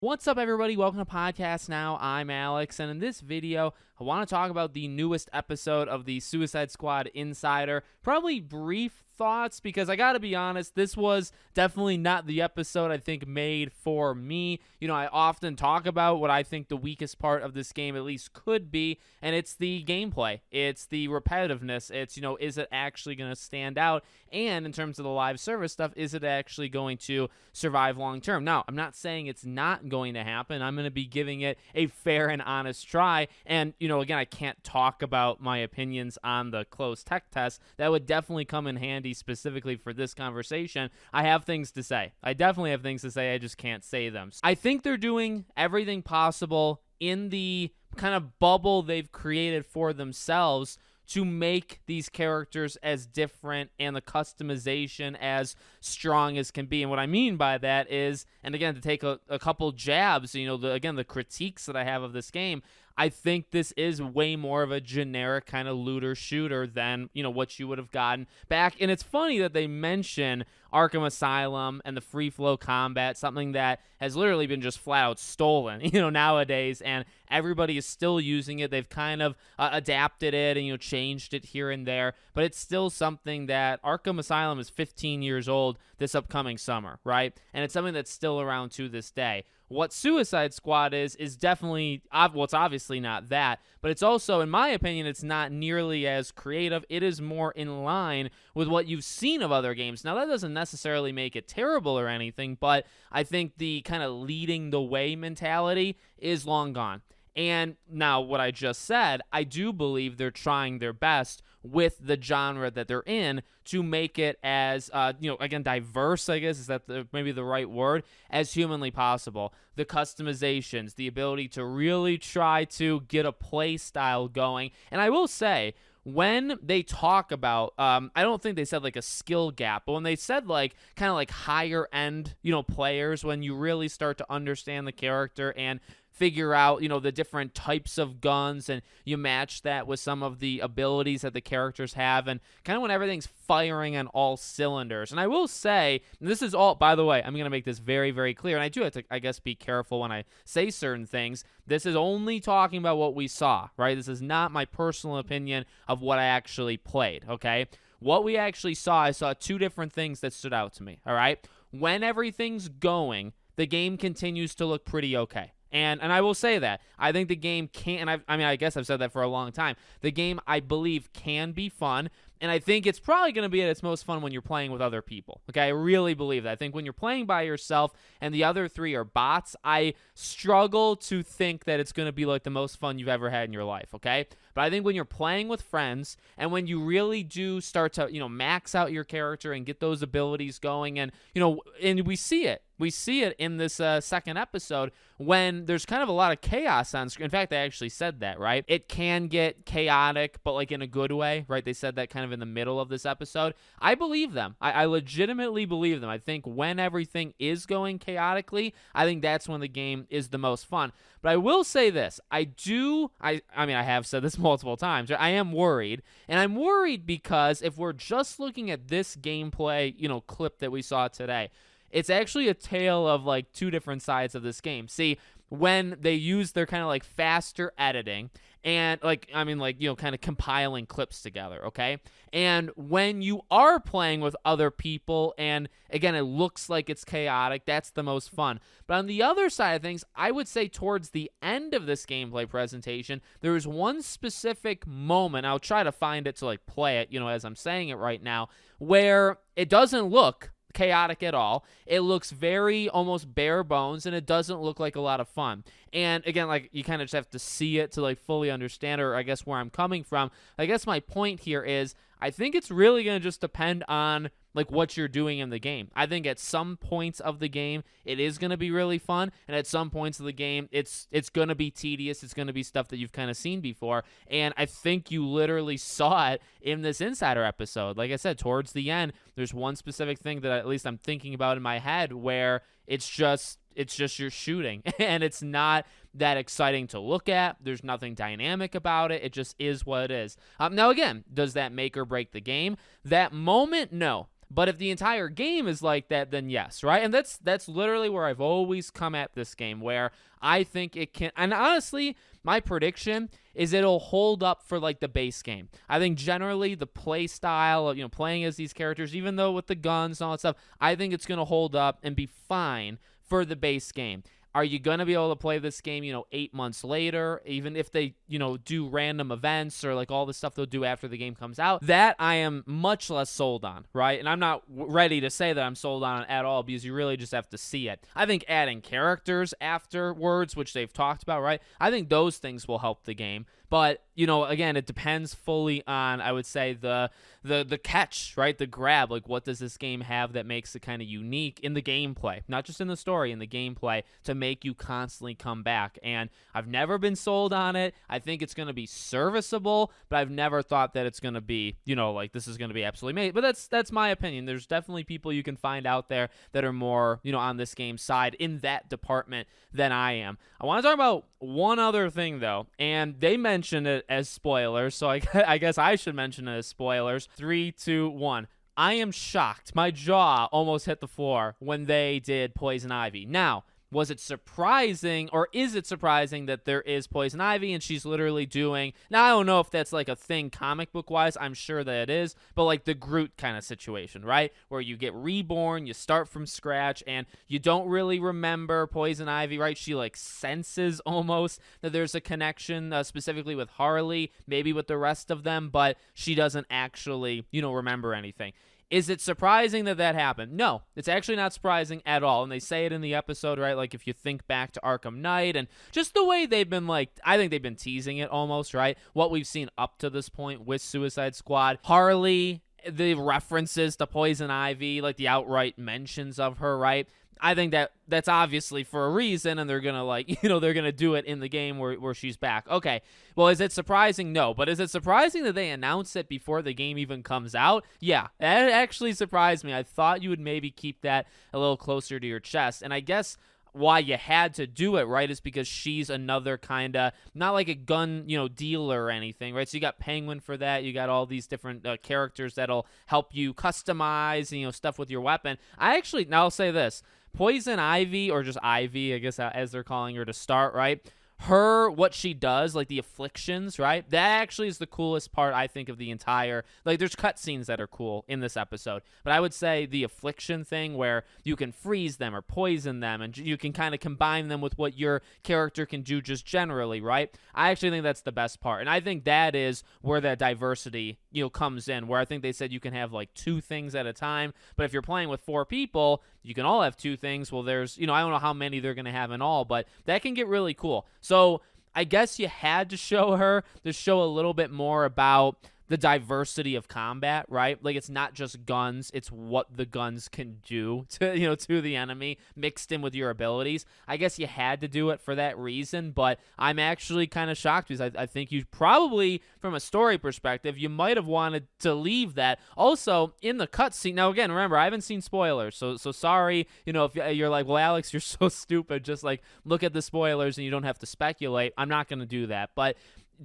What's up, everybody? Welcome to Podcast Now. I'm Alex, and in this video, I want to talk about the newest episode of the Suicide Squad Insider. Probably brief thoughts, because I gotta be honest, this was definitely not the episode I think made for me. You know, I often talk about what I think the weakest part of this game at least could be, and it's the gameplay. It's the repetitiveness. It's, you know, is it actually going to stand out? And in terms of the live service stuff, is it actually going to survive long term? Now, I'm not saying it's not going to happen. I'm going to be giving it a fair and honest try. And, you know, again, I can't talk about my opinions on the closed tech test. That would definitely come in handy specifically for this conversation. I have things to say. I definitely have things to say. I just can't say them. I think they're doing everything possible in the kind of bubble they've created for themselves to make these characters as different and the customization as strong as can be. And what I mean by that is, and again, to take a couple jabs, you know, the critiques that I have of this game, I think this is way more of a generic kind of looter shooter than, you know, what you would have gotten back. And it's funny that they mention Arkham Asylum and the free flow combat, something that has literally been just flat out stolen, you know, nowadays, and everybody is still using it. They've kind of adapted it and, you know, changed it here and there, but it's still something that Arkham Asylum is 15 years old this upcoming summer, right? And it's something that's still around to this day. What Suicide Squad is definitely, well, it's obviously not that, but it's also, in my opinion, it's not nearly as creative. It is more in line with what you've seen of other games. Now, that doesn't necessarily make it terrible or anything, but I think the kind of leading the way mentality is long gone. And now, what I just said, I do believe they're trying their best with the genre that they're in to make it as, you know, again, diverse, I guess, is that maybe the right word, as humanly possible. The customizations, the ability to really try to get a play style going. And I will say, when they talk about, I don't think they said like a skill gap, but when they said like kind of like higher end, you know, players, when you really start to understand the character and figure out, you know, the different types of guns, and you match that with some of the abilities that the characters have, and kind of when everything's firing on all cylinders. And I will say, and this is all, by the way, I'm going to make this very, very clear, and I do have to, I guess, be careful when I say certain things. This is only talking about what we saw, right? This is not my personal opinion of what I actually played, okay? What we actually saw, I saw two different things that stood out to me, all right? When everything's going, the game continues to look pretty okay. And I will say that. I think the game can, and I guess I've said that for a long time. The game, I believe, can be fun, and I think it's probably going to be at its most fun when you're playing with other people. Okay, I really believe that. I think when you're playing by yourself and the other three are bots, I struggle to think that it's going to be like the most fun you've ever had in your life, okay? But I think when you're playing with friends and when you really do start to, you know, max out your character and get those abilities going, and, you know, and we see it. We see it in this second episode when there's kind of a lot of chaos on screen. In fact, they actually said that, right? It can get chaotic, but like in a good way, right? They said that kind of in the middle of this episode. I believe them. I legitimately believe them. I think when everything is going chaotically, I think that's when the game is the most fun. But I will say this. I have said this multiple times. I am worried. And I'm worried because if we're just looking at this gameplay, you know, clip that we saw today, it's actually a tale of like two different sides of this game. See, when they use their kind of like faster editing and like, you know, kind of compiling clips together, okay? And when you are playing with other people and again, it looks like it's chaotic, that's the most fun. But on the other side of things, I would say towards the end of this gameplay presentation, there was one specific moment, I'll try to find it to like play it, you know, as I'm saying it right now, where it doesn't look chaotic at all. It looks very almost bare bones, and it doesn't look like a lot of fun. And again, like, you kind of just have to see it to like fully understand, or I guess where I'm coming from. I guess my point here is I think it's really going to just depend on like what you're doing in the game. I think at some points of the game it is going to be really fun, and at some points of the game it's going to be tedious. It's going to be stuff that you've kind of seen before, and I think you literally saw it in this Insider episode. Like I said, towards the end, there's one specific thing that at least I'm thinking about in my head where it's just you're shooting and it's not that exciting to look at. There's nothing dynamic about it. It just is what it is. Now, again, does that make or break the game? That moment, no. But if the entire game is like that, then yes, right? And that's literally where I've always come at this game, where I think it can, and honestly, my prediction is it'll hold up for like the base game. I think generally the play style of, playing as these characters, even though with the guns and all that stuff, I think it's going to hold up and be fine for the base game. Are you going to be able to play this game, 8 months later, even if they, do random events or like all the stuff they'll do after the game comes out? That I am much less sold on, right? And I'm not ready to say that I'm sold on it at all, because you really just have to see it. I think adding characters afterwards, which they've talked about, right? I think those things will help the game. But, again, it depends fully on, I would say, the catch, right? The grab. Like, what does this game have that makes it kind of unique in the gameplay? Not just in the story, in the gameplay, to make you constantly come back. And I've never been sold on it. I think it's going to be serviceable, but I've never thought that it's going to be, like this is going to be absolutely made. But that's my opinion. There's definitely people you can find out there that are more, on this game side in that department than I am. I want to talk about one other thing, though, and they mentioned it as spoilers, so I guess I should mention it as spoilers. 3, 2, 1. I am shocked. My jaw almost hit the floor when they did Poison Ivy. Now, was it surprising, or is it surprising that there is Poison Ivy and she's literally doing, now I don't know if that's like a thing comic book wise, I'm sure that it is, but like the Groot kind of situation, right? Where you get reborn, you start from scratch, and you don't really remember Poison Ivy, right? She like senses almost that there's a connection specifically with Harley, maybe with the rest of them, but she doesn't actually, remember anything. Is it surprising that that happened? No, it's actually not surprising at all. And they say it in the episode, right? Like if you think back to Arkham Knight and just the way they've been I think they've been teasing it almost, right? What we've seen up to this point with Suicide Squad. Harley, the references to Poison Ivy, like the outright mentions of her, right? I think that's obviously for a reason, and they're going to they're going to do it in the game where she's back. Okay, well, is it surprising? No, but is it surprising that they announce it before the game even comes out? Yeah, that actually surprised me. I thought you would maybe keep that a little closer to your chest, and I guess why you had to do it, right, is because she's another kind of, not like a gun, dealer or anything, right? So you got Penguin for that. You got all these different characters that'll help you customize, stuff with your weapon. Now I'll say this. Poison Ivy, or just Ivy, I guess as they're calling her to start, right? What she does, like the afflictions, right? That actually is the coolest part, I think, of the entire, like there's cutscenes that are cool in this episode, but I would say the affliction thing where you can freeze them or poison them and you can kind of combine them with what your character can do just generally, right? I actually think that's the best part, and I think that is where that diversity, comes in, where I think they said you can have like 2 things at a time, but if you're playing with 4 people, you can all have 2 things. Well, there's, I don't know how many they're going to have in all, but that can get really cool. So I guess you had to show her to show a little bit more about the diversity of combat, right? Like it's not just guns, it's what the guns can do to, to the enemy mixed in with your abilities. I guess you had to do it for that reason, but I'm actually kind of shocked because I think you probably, from a story perspective, you might have wanted to leave that. Also, in the cutscene, now again, remember, I haven't seen spoilers, so sorry, if you're like, well, Alex, you're so stupid, just like look at the spoilers and you don't have to speculate. I'm not going to do that, but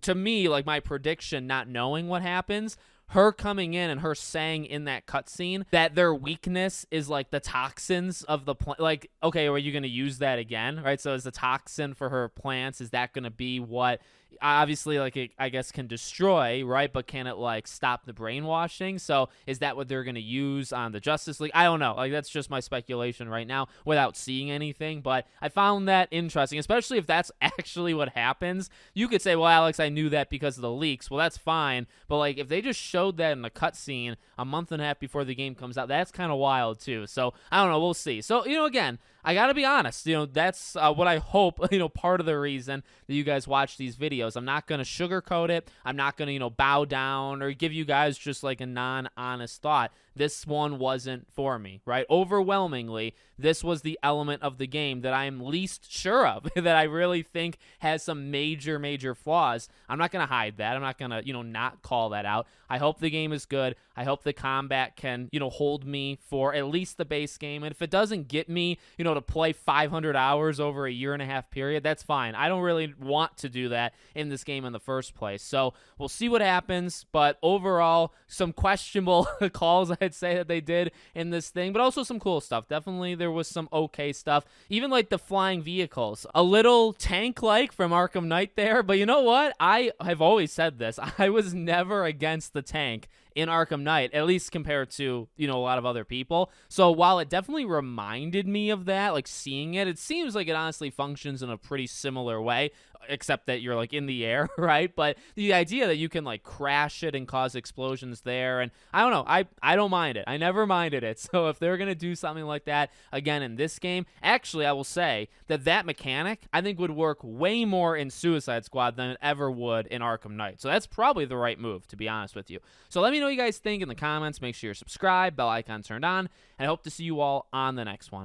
to me, like my prediction, not knowing what happens, her coming in and her saying in that cutscene that their weakness is like the toxins of the plant. Like, okay, are you going to use that again? Right. So is the toxin for her plants, is that going to be what obviously like it, I guess, can destroy, right? But can it like stop the brainwashing? So is that what they're going to use on the Justice League? I don't know. Like that's just my speculation right now without seeing anything. But I found that interesting, especially if that's actually what happens. You could say, well, Alex, I knew that because of the leaks. Well, that's fine. But like if they just showed that in a cutscene a month and a half before the game comes out, that's kind of wild too. So I don't know. We'll see. So, again, I got to be honest, that's what I hope, part of the reason that you guys watch these videos. I'm not going to sugarcoat it. I'm not going to, bow down or give you guys just like a non-honest thought. This one wasn't for me, right? Overwhelmingly, this was the element of the game that I am least sure of, that I really think has some major, major flaws. I'm not going to hide that. I'm not going to, not call that out. I hope the game is good. I hope the combat can, hold me for at least the base game. And if it doesn't get me, to play 500 hours over a 1.5 year period, that's fine. I don't really want to do that in this game in the first place. So we'll see what happens. But overall, some questionable calls, I'd say that they did in this thing, but also some cool stuff. Definitely there was some okay stuff. Even like the flying vehicles. A little tank-like from Arkham Knight there, but you know what? I have always said this. I was never against the tank in Arkham Knight, at least compared to, a lot of other people. So while it definitely reminded me of that, like seeing it seems like it honestly functions in a pretty similar way, except that you're like in the air, right? But the idea that you can like crash it and cause explosions there, and I don't know, I don't mind it. I never minded it. So if they're gonna do something like that again in this game, actually I will say that mechanic I think would work way more in Suicide Squad than it ever would in Arkham Knight. So that's probably the right move, to be honest with you. So let me know what you guys think in the comments. Make sure you're subscribed, bell icon turned on, and I hope to see you all on the next one.